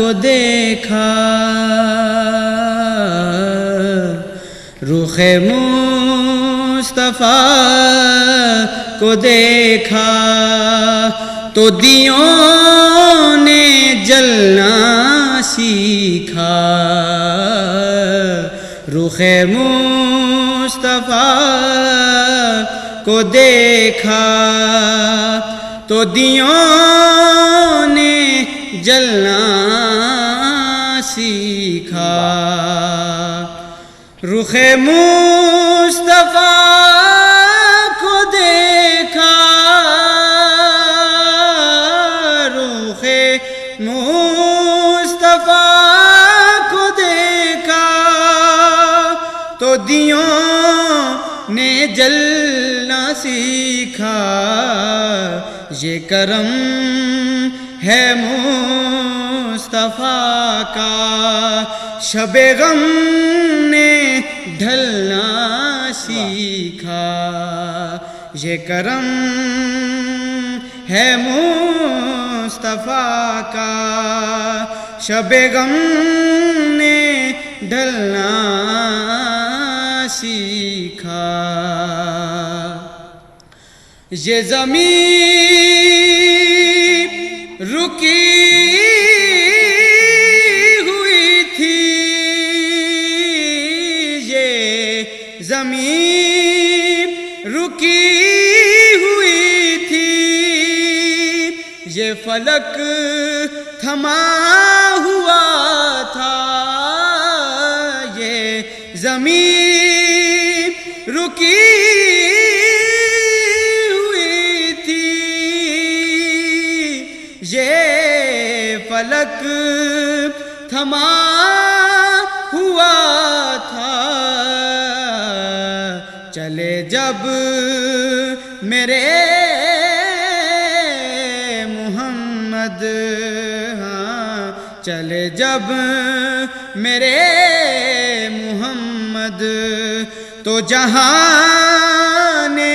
کو دیکھا رخ مصطفیٰ کو دیکھا تو دیوں نے جلنا سیکھا رخ مصطفیٰ کو دیکھا تو دیوں نے جلنا سیکھا رخ مصطفیٰ کو دیکھا رخ مصطفیٰ کو دیکھا تو دیوں نے جلنا سیکھا یہ کرم ہے مصطفیٰ کا شب غم نے ڈھلنا سیکھا یہ کرم ہے مصطفیٰ کا شب غم نے ڈھلنا سیکھا یہ زمین رکی ہوئی تھی یہ زمین رکی ہوئی تھی یہ فلک تھما ہوا تھا یہ زمین رکی فلک تھما ہوا تھا چلے جب میرے محمد ہاں چلے جب میرے محمد تو جہاں نے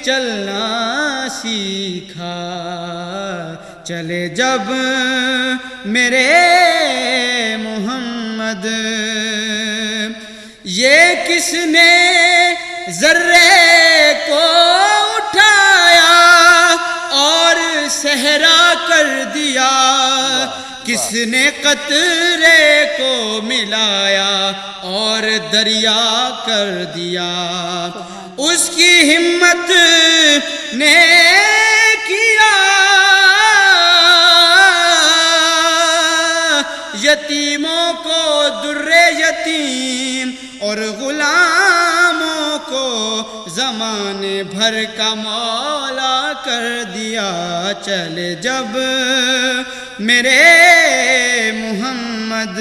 چلنا سیکھا چلے جب میرے محمد یہ کس نے ذرے کو اٹھایا اور صحرا کر دیا کس نے قطرے کو ملایا اور دریا کر دیا اس کی ہمت نے کیا یتیموں کو در یتیم اور غلاموں کو زمانے بھر کا مولا کر دیا چلے جب میرے محمد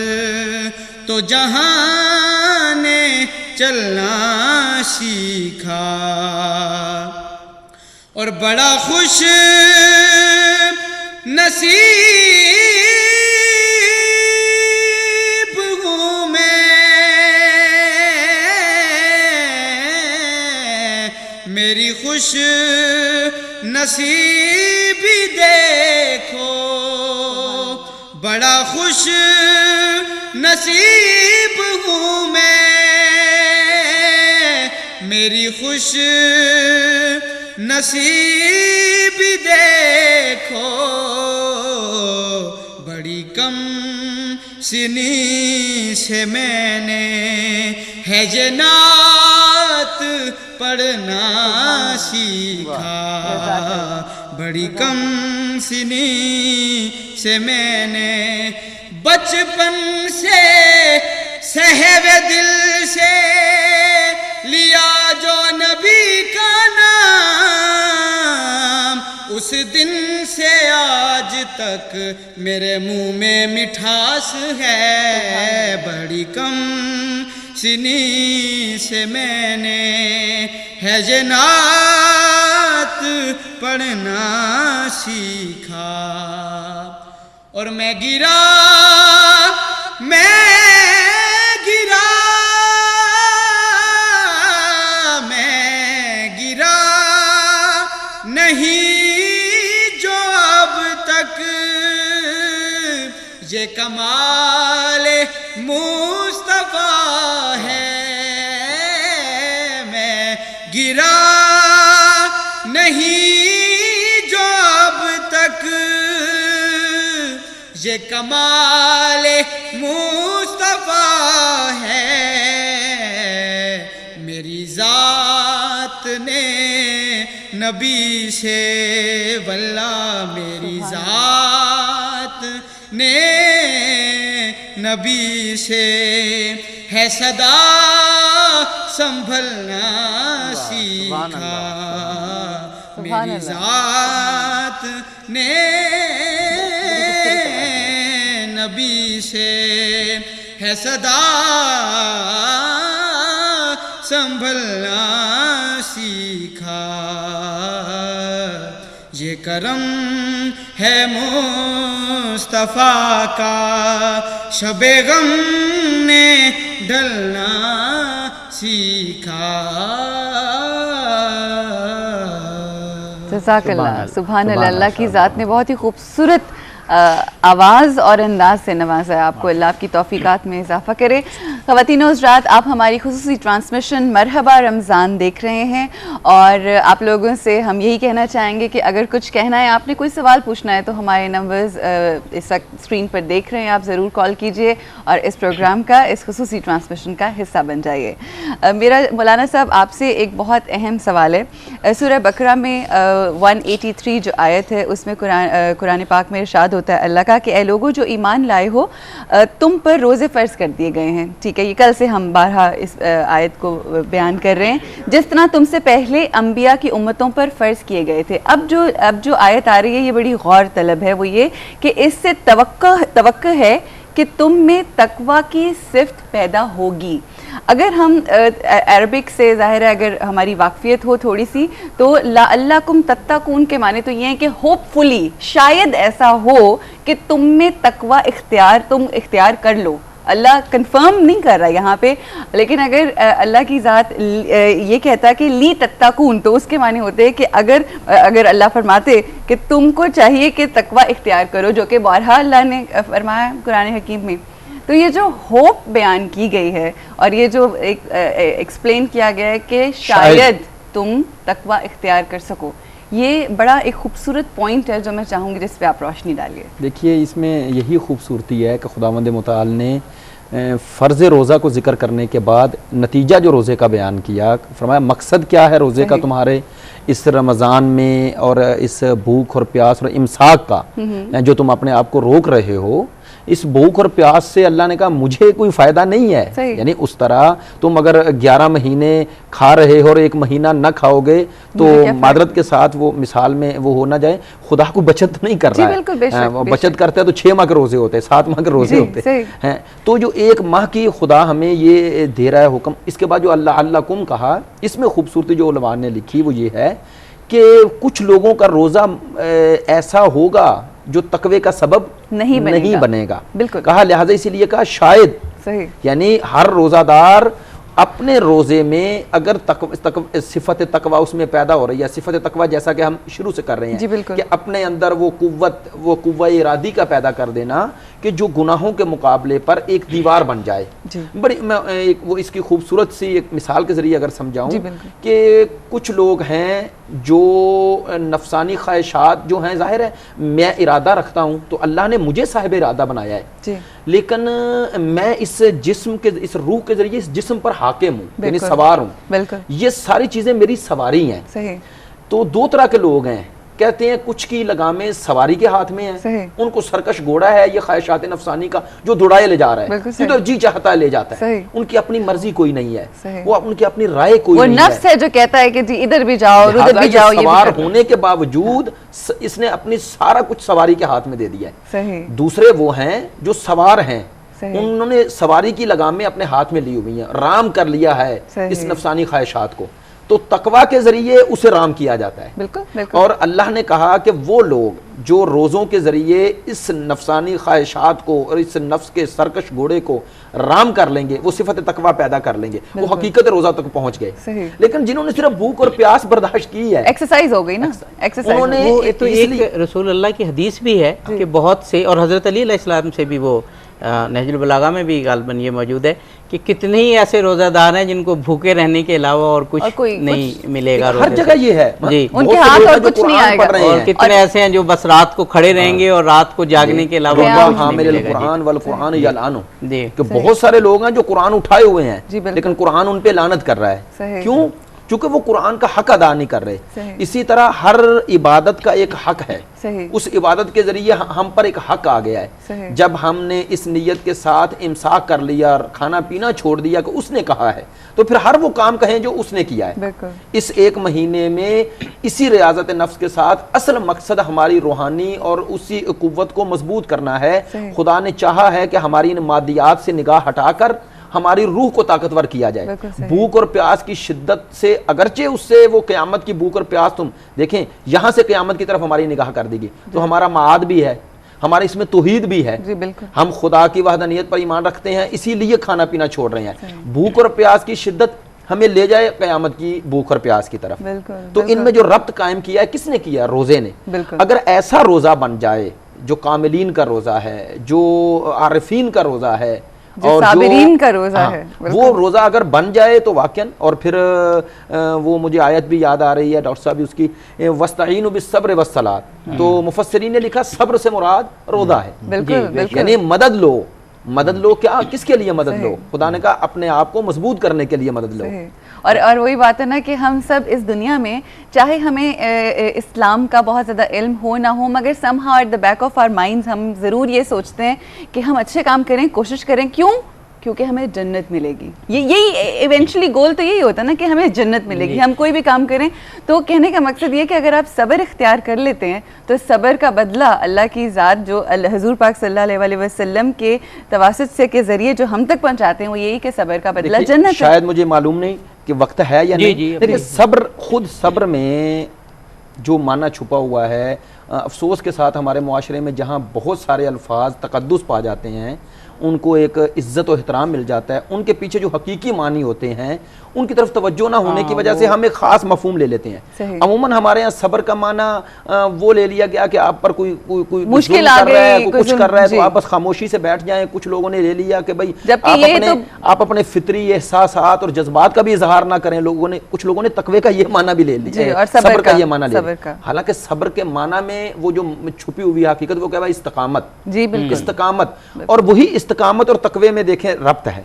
تو جہاں نے چلنا سیکھا اور بڑا خوش نصیب میری خوش نصیبی دیکھو بڑا خوش نصیب ہوں میں میری خوش نصیبی دیکھو بڑی کم سنی سے میں نے ہے یہ نعت پڑھنا سیکھا بڑی کم سنی سے میں نے بچپن سے سہوے دل سے لیا جو نبی کا نام اس دن سے آج تک میرے منہ میں مٹھاس ہے بڑی کم سنی سے میں نے ہے یہ نعت پڑھنا سیکھا اور میں گرا نہیں جو اب تک یہ کمال مصطفیٰ ہے، میں گرا نہیں جو اب تک، یہ کمال مصطفیٰ ہے، میری ذات نے نبی سے واللہ، میری ذات نے نبی سے ہے صدا سنبھلنا سیکھا، میری ذات نے نبی سے ہے صدا سنبھلنا سیکھا، یہ کرم ہے مصطفیٰ کا، شب غم نے ڈھلنا سیکھا۔ جزاک اللہ، سبحان اللہ، اللہ کی ذات نے بہت ہی خوبصورت آواز اور انداز سے نوازا ہے آپ کو، اللہ آپ کی توفیقات میں اضافہ کرے۔ خواتین و حضرات، آپ ہماری خصوصی ٹرانسمیشن مرحبا رمضان دیکھ رہے ہیں، اور آپ لوگوں سے ہم یہی کہنا چاہیں گے کہ اگر کچھ کہنا ہے، آپ نے کوئی سوال پوچھنا ہے، تو ہمارے نمبرز اس وقت اسکرین پر دیکھ رہے ہیں، آپ ضرور کال کیجئے اور اس پروگرام کا، اس خصوصی ٹرانسمیشن کا حصہ بن جائیے۔ میرا مولانا صاحب آپ سے ایک بہت اہم سوال ہے۔ سورہ بقرہ میں 183 جو آیت ہے، اس میں قرآن پاک میں ارشاد ہوتا ہے اللہ کا کہ اے لوگوں جو ایمان لائے ہو، تم پر روزے فرض کر دیے گئے ہیں۔ ٹھیک ہے، یہ کل سے ہم بارہا اس آیت کو بیان کر رہے ہیں، جس طرح تم سے پہلے انبیاء کی امتوں پر فرض کیے گئے تھے۔ اب جو آیت آ رہی ہے، یہ بڑی غور طلب ہے، وہ یہ کہ اس سے توقع ہے کہ تم میں تقوی کی صفت پیدا ہوگی۔ اگر ہم عربک سے ظاہر ہے اگر ہماری واقفیت ہو تھوڑی سی، تو لعلکم تتقون کے معنی تو یہ ہیں کہ ہوپ فلی، شاید ایسا ہو کہ تم میں تقوی تم اختیار کر لو۔ اللہ کنفرم نہیں کر رہا یہاں پہ، لیکن اگر اللہ کی ذات یہ کہتا کہ لی تتقون، تو اس کے معنی ہوتے ہیں کہ اگر اللہ فرماتے کہ تم کو چاہیے کہ تقوی اختیار کرو، جو کہ بارہا اللہ نے فرمایا قرآن حکیم میں، تو یہ جو ہوپ بیان کی گئی ہے اور یہ جو ایکسپلین کیا گیا ہے کہ شاید تم تقوی اختیار کر سکو، یہ بڑا ایک خوبصورت پوائنٹ ہے جو میں چاہوں گی جس پہ آپ روشنی ڈالیے۔ دیکھیے، اس میں یہی خوبصورتی ہے کہ خداوند متعال نے فرض روزہ کو ذکر کرنے کے بعد نتیجہ جو روزے کا بیان کیا، فرمایا مقصد کیا ہے روزے کا تمہارے اس رمضان میں، اور اس بھوک اور پیاس اور امساک کا جو تم اپنے آپ کو روک رہے ہو، اس بھوک اور پیاس سے اللہ نے کہا مجھے کوئی فائدہ نہیں ہے۔ یعنی اس طرح تم اگر 11 مہینے کھا رہے ہو اور ایک مہینہ نہ کھاؤ گے تو معذرت کے ساتھ وہ مثال میں وہ ہو نہ جائے، خدا کو بچت نہیں کر رہا ہے، بچت کرتا ہے تو 6 ماہ کے روزے ہوتے ہیں، 7 ماہ کے روزے ہوتے ہیں، تو جو 1 ماہ کی خدا ہمیں یہ دے رہا ہے حکم۔ اس کے بعد جو اللہ کم کہا، اس میں خوبصورتی جو علماء نے لکھی وہ یہ ہے کہ کچھ لوگوں کا روزہ ایسا ہوگا جو تقوی کا سبب نہیں بنے گا، کہا لہٰذا اسی لیے کہا شاید، یعنی ہر روزہ دار اپنے روزے میں اگر صفت تقوی اس میں پیدا ہو رہی ہے، صفت تقوی جیسا کہ ہم شروع سے کر رہے ہیں کہ اپنے اندر وہ قوت ارادی کا پیدا کر دینا کہ جو گناہوں کے مقابلے پر ایک دیوار بن جائے۔ بڑی میں وہ اس کی خوبصورت سی ایک مثال کے ذریعے اگر سمجھاؤں کہ کچھ لوگ ہیں جو نفسانی خواہشات جو ہیں، ظاہر ہے میں ارادہ رکھتا ہوں تو اللہ نے مجھے صاحب ارادہ بنایا ہے، لیکن میں اس جسم کے اس روح کے ذریعے اس جسم پر حاکم ہوں، یعنی سوار ہوں، یہ ساری چیزیں میری سواری ہیں۔ تو 2 طرح کے لوگ ہیں، کہتے ہیں کچھ کی لگامیں سواری کے ہاتھ میں ہیں، ان کو سرکش گھوڑا ہے یہ خواہشات نفسانی کا جو دوڑائے لے جا رہا ہے، ادھر جی چاہتا ہے لے جاتا ہے، ان کی اپنی مرضی کوئی نہیں ہے، وہ ان کی اپنی رائے کوئی نہیں ہے، وہ نفس ہے جو کہتا ہے کہ جی ادھر بھی جاؤ ادھر بھی جاؤ۔ سوار ہونے کے باوجود اس نے اپنی سارا کچھ سواری کے ہاتھ میں دے دیا ہے۔ دوسرے وہ ہیں جو سوار ہیں، انہوں نے سواری کی لگامیں اپنے ہاتھ میں لی ہوئی ہیں، رام کر لیا ہے اس نفسانی خواہشات کو، تو تقوی کے ذریعے اسے رام کیا جاتا ہے. بالکل. اور اللہ نے کہا کہ وہ لوگ جو روزوں کے ذریعے اس نفسانی خواہشات کو اور اس نفس کے سرکش گھوڑے کو رام کر لیں گے، وہ صفت تقوی پیدا کر لیں گے، وہ حقیقت روزہ تک پہنچ گئے. لیکن جنہوں نے صرف بھوک اور پیاس برداشت کی ہے، ایکسرسائز ہو گئی نا، انہوں نے تو ایک رسول اللہ کی حدیث بھی ہے کہ بہت سے، اور حضرت علی علیہ السلام سے بھی وہ نہج البلاغہ میں بھی غالباً یہ موجود ہے کہ کتنے ہی ایسے روزہ دار ہیں جن کو بھوکے رہنے کے علاوہ اور کچھ نہیں ملے گا. ہر جگہ یہ ہے جی، ان کے ہاتھ اور کچھ نہیں آئے گا. اور کتنے ایسے ہیں جو بس رات کو کھڑے رہیں گے اور رات کو جاگنے کے علاوہ حامل القرآن والقرآن یلعنہ، کہ بہت سارے لوگ ہیں جو قرآن اٹھائے ہوئے ہیں لیکن قرآن ان پہ لعنت کر رہا ہے. کیوں؟ چونکہ وہ قرآن کا حق ادا نہیں کر رہے. اسی طرح ہر عبادت کا ایک حق ہے، اس عبادت کے ذریعے ہم پر ایک حق آ گیا ہے. جب ہم نے اس نیت کے ساتھ امساک کر لیا، کھانا پینا چھوڑ دیا کہ اس نے کہا ہے، تو پھر ہر وہ کام کہیں جو اس نے کیا ہے. اس ایک مہینے میں اسی ریاضت نفس کے ساتھ اصل مقصد ہماری روحانی اور اسی قوت کو مضبوط کرنا ہے. خدا نے چاہا ہے کہ ہماری ان مادیات سے نگاہ ہٹا کر ہماری روح کو طاقتور کیا جائے. بھوک اور پیاس کی شدت سے، اگرچہ اس سے وہ قیامت کی بھوک اور پیاس، تم دیکھیں یہاں سے قیامت کی طرف ہماری نگاہ کر دے گی تو ہمارا معاد بھی ہے، ہمارے اس میں توحید بھی ہے. ہم خدا کی وحدانیت پر ایمان رکھتے ہیں، اسی لیے کھانا پینا چھوڑ رہے ہیں. بھوک اور پیاس کی شدت ہمیں لے جائے قیامت کی بھوک اور پیاس کی طرف. تو ان میں جو ربط قائم کیا ہے کس نے کیا؟ روزے نے. اگر ایسا روزہ بن جائے جو کاملین کا روزہ ہے، جو عارفین کا روزہ ہے، اور صابرین کا روزہ ہے، وہ روزہ اگر بن جائے تو واقعاً. اور پھر وہ مجھے آیت بھی یاد آ رہی ہے ڈاکٹر صاحب اس کی، وَاسْتَعِینُوا بِالصَّبْرِ وَالصَّلَاةِ، تو مفسرین نے لکھا صبر سے مراد روزہ ہے. یعنی مدد لو. مدد لو کیا؟ کس کے لیے مدد لو؟ خدا نے کہا اپنے آپ کو مضبوط کرنے کے لیے مدد لو. اور وہی بات ہے نا کہ ہم سب اس دنیا میں چاہے ہمیں اسلام کا بہت زیادہ علم ہو نہ ہو، مگر somehow at the back of our minds ہم ضرور یہ سوچتے ہیں کہ ہم اچھے کام کریں، کوشش کریں. کیوں؟ کیونکہ ہمیں جنت ملے گی. یہی ایونچولی گول تو یہی ہوتا ہے نا کہ ہمیں جنت ملے گی. ہم کوئی بھی کام کریں تو کہنے کا مقصد یہ کہ اگر آپ صبر اختیار کر لیتے ہیں تو صبر کا بدلہ اللہ کی ذات جو حضور پاک صلی اللہ علیہ وسلم کے تواسط سے کے ذریعے جو ہم تک پہنچاتے ہیں وہ یہی کہ صبر کا بدلہ جنت ہے. شاید مجھے معلوم نہیں کہ وقت ہے یا نہیں، لیکن صبر، خود صبر میں جو معنی چھپا ہوا ہے، افسوس کے ساتھ ہمارے معاشرے میں جہاں بہت سارے الفاظ تقدس پا جاتے ہیں، ان کو ایک عزت و احترام مل جاتا ہے، ان کے پیچھے جو حقیقی معنی ہوتے ہیں ان کی طرف توجہ نہ ہونے کی وجہ سے ہم ایک خاص مفہوم لے لیتے ہیں. عموماً ہمارے یہاں صبر کا معنی وہ لے لیا گیا کہ آپ پر کوئی مشکل آ گئی، کوئی کچھ کر رہا ہے تو آپ بس خاموشی سے بیٹھ جائیں. کچھ لوگوں نے لے لیا کہ بھائی آپ اپنے فطری احساسات اور جذبات کا بھی اظہار نہ کریں. کچھ لوگوں نے تقوی کا یہ معنی بھی لے لیا، صبر کا یہ معنی لے لیا. حالانکہ صبر کے معنی میں وہ جو چھپی ہوئی حقیقت وہ کہا استقامت. جی بالکل، استقامت. اور وہی استقامت اور تقوی میں دیکھیں ربط ہے.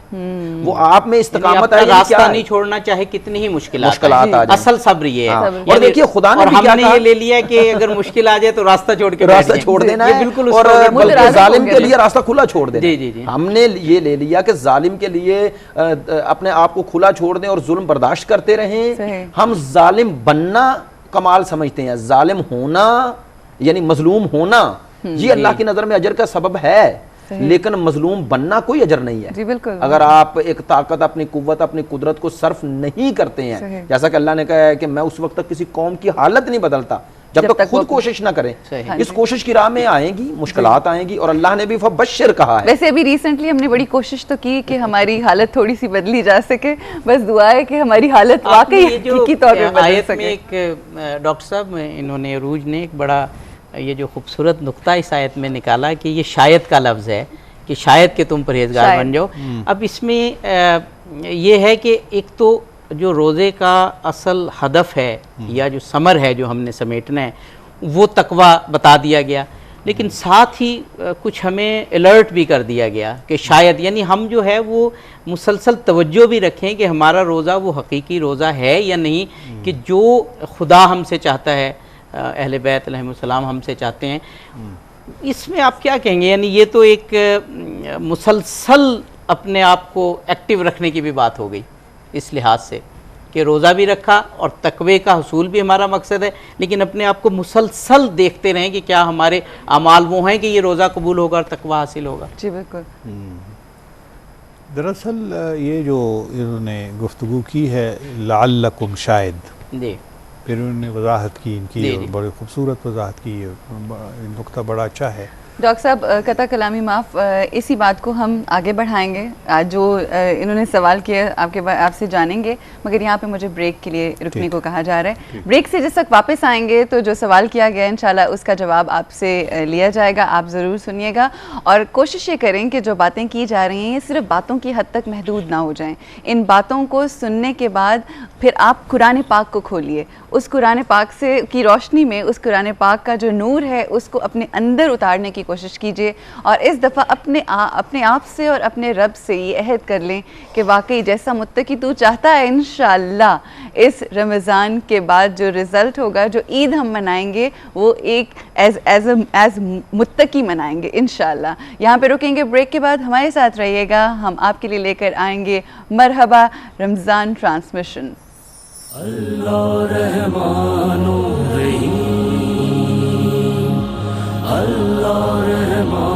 وہ آپ میں استقامت ہے، راستہ نہیں چھوڑنا چاہے کتنی ہی مشکلات آ جائیں. اصل صبر یہ ہے. اور دیکھیے خدا نے ہم نے یہ لے لیا کہ اگر مشکل آ جائے تو راستہ چھوڑ دینا ہے، بالکل. اور بلکہ ظالم کے لیے راستہ کھلا چھوڑ دینا. ہم نے یہ لے لیا کہ ظالم کے لیے اپنے آپ کو کھلا چھوڑ دیں اور ظلم برداشت کرتے رہیں. ہم ظالم بننا کمال سمجھتے ہیں، ظالم ہونا یعنی مظلوم ہونا یہ اللہ کی نظر میں اجر کا سبب ہے، لیکن مظلوم بننا کوئی اجر نہیں ہے. جی بالکل. اگر آپ ایک طاقت، اپنی قوت، اپنی قدرت کو صرف نہیں کرتے ہیں، جیسا کہ اللہ نے کہا ہے کہ میں اس وقت تک کسی قوم کی حالت نہیں بدلتا جب تک خود کوشش نہ کریں. اس کوشش کی راہ میں آئیں گی مشکلات آئیں گی، اور اللہ نے بھی فبشر کہا ہے. ویسے ابھی ریسنٹلی ہم نے بڑی کوشش تو کی کہ ہماری حالت تھوڑی سی بدلی جا سکے، بس دعا ہے کہ ہماری حالت واقعی حقیقی طور پہ بدل سکے. ایک ڈاکٹر صاحب انہوں نے عروج نے ایک بڑا یہ جو خوبصورت نقطہ اس آیت میں نکالا کہ یہ شاید کا لفظ ہے کہ شاید کہ تم پرہیزگار بن جاؤ. اب اس میں یہ ہے کہ ایک تو جو روزے کا اصل ہدف ہے یا جو ثمر ہے جو ہم نے سمیٹنا ہے وہ تقوی بتا دیا گیا، لیکن ساتھ ہی کچھ ہمیں الرٹ بھی کر دیا گیا کہ شاید، یعنی ہم جو ہے وہ مسلسل توجہ بھی رکھیں کہ ہمارا روزہ وہ حقیقی روزہ ہے یا نہیں، کہ جو خدا ہم سے چاہتا ہے، اہل بیت علیہ السلام ہم سے چاہتے ہیں. اس میں آپ کیا کہیں گے؟ یعنی یہ تو ایک مسلسل اپنے آپ کو ایکٹیو رکھنے کی بھی بات ہو گئی اس لحاظ سے کہ روزہ بھی رکھا اور تقوی کا حصول بھی ہمارا مقصد ہے، لیکن اپنے آپ کو مسلسل دیکھتے رہیں کہ کیا ہمارے اعمال وہ ہیں کہ یہ روزہ قبول ہوگا اور تقوی حاصل ہوگا. جی بالکل. دراصل یہ جو انہوں نے گفتگو کی ہے لعلکم شاید، پھر انہوں نے وضاحت کی ان کی، بڑی خوبصورت وضاحت کی، نقطہ بڑا اچھا ہے۔ ڈاکٹر صاحب قطع کلامی معاف، اسی بات کو ہم آگے بڑھائیں گے، آج جو انہوں نے سوال کیا آپ سے جانیں گے، مگر یہاں پہ مجھے بریک کے لیے رکنے کو کہا جا رہا ہے۔ بریک سے جس وقت واپس آئیں گے تو جو سوال کیا گیا انشاءاللہ اس کا جواب آپ سے لیا جائے گا، آپ ضرور سنیے گا اور کوشش یہ کریں کہ جو باتیں کی جا رہی ہیں یہ صرف باتوں کی حد تک محدود نہ ہو جائیں۔ ان باتوں کو سننے کے بعد پھر آپ قرآن پاک کو کھولیے، اس قرآن پاک سے کی روشنی میں اس قرآن پاک کا جو نور ہے اس کو اپنے اندر اتارنے کی کوشش کیجئے، اور اس دفعہ اپنے آپ سے اور اپنے رب سے یہ عہد کر لیں کہ واقعی جیسا متقی تو چاہتا ہے انشاءاللہ اس رمضان کے بعد جو رزلٹ ہوگا، جو عید ہم منائیں گے وہ ایک ایز متقی منائیں گے انشاءاللہ۔ یہاں پہ رکیں گے، بریک کے بعد ہمارے ساتھ رہیے گا، ہم آپ کے لیے لے کر آئیں گے مرحبا رمضان ٹرانسمیشن۔ اللہ رحمان و رحیم، اللہ رحمان